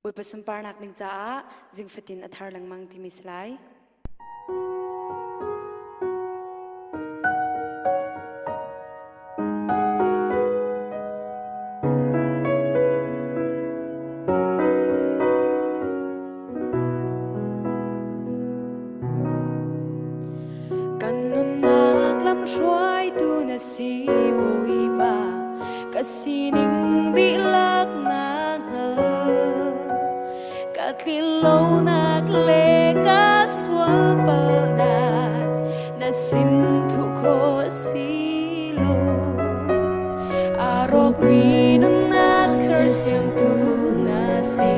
Ui pasum parnak ning cha jing fatin athar langmang ti mislai kanunak lam shwai tu na si boi ba kasining di lak na lâu nạc lê cá xóa bờ nạc na xin thu khô xí lô à rộp mi nâng nạc sơ xiêm tu na si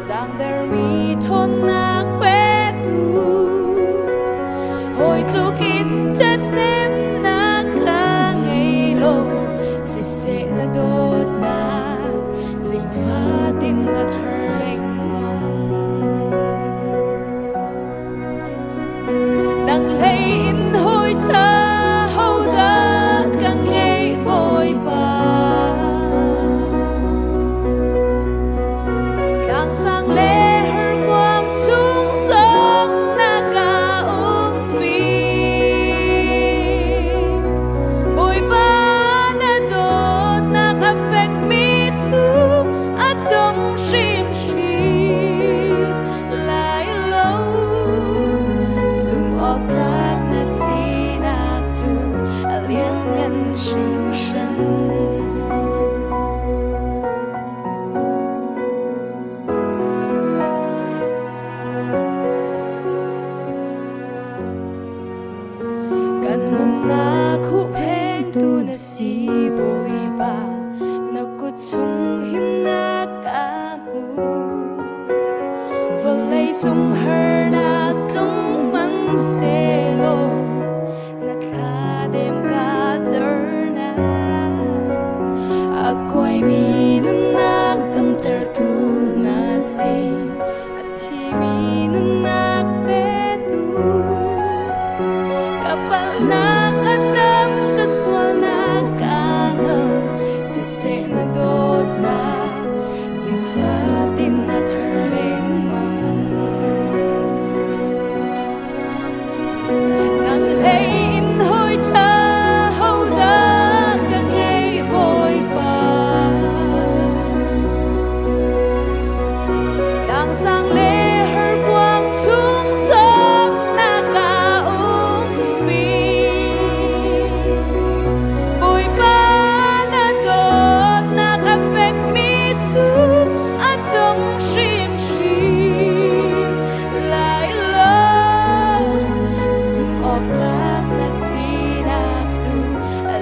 giang đer mi thôn nạc phê tu hồi lúc in chất nêm nạc khá ngày lô xì xệ na đốt nạc dình phá tin na thơ đang lấy in hôi thơ hầu đã càng ngày vội vã càng sang lê hơn quang chung sống na cả vi bồi ba na đốt na cà phê mi tu at đông shim shim lại lâu zoom các na si na tu liên ngân sinh sân kanun na khu pheng tu na si boi ba na ku chung him na ka mu valai zum her na kung man se lo na kha dem ka der na akoi mi na kam ter tu na si athi mi na pe tu kapal na katam kaswal na kanga si se na dot na zing fatin na tharleng mang nang lay in hoi tha hầu đã càng ngày vội vã càng sang lê hở quang chung sống na cả vi bồi ba na đốt na cà phê mi tu at đông shim shim lại lâu zoom ở các na si na tu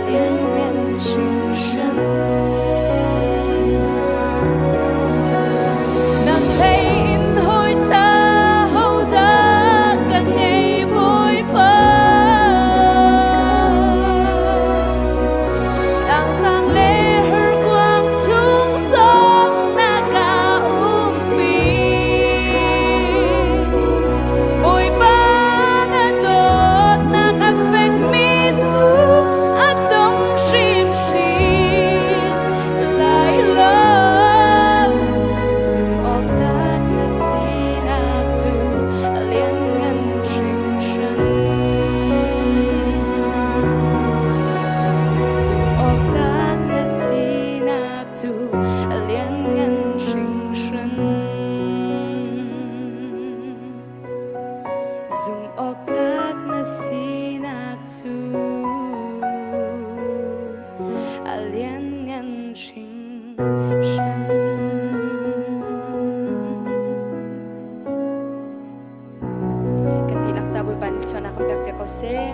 liên ngân sinh sân nang lay in hoi tha hầu đã càng ngày vội vã càng sang lê hở quang chung sống na cả vi bồi ba na đốt na cà phê mi tu at đông shim shim lại lâu zoom ở các na si na tu liên ngân sinh sân zoom ở các na si na tu liên ngân sinh sân zoom ở các na si na tu liên ngân sinh sân kan di laksa bui pan chona kam pek pek ko se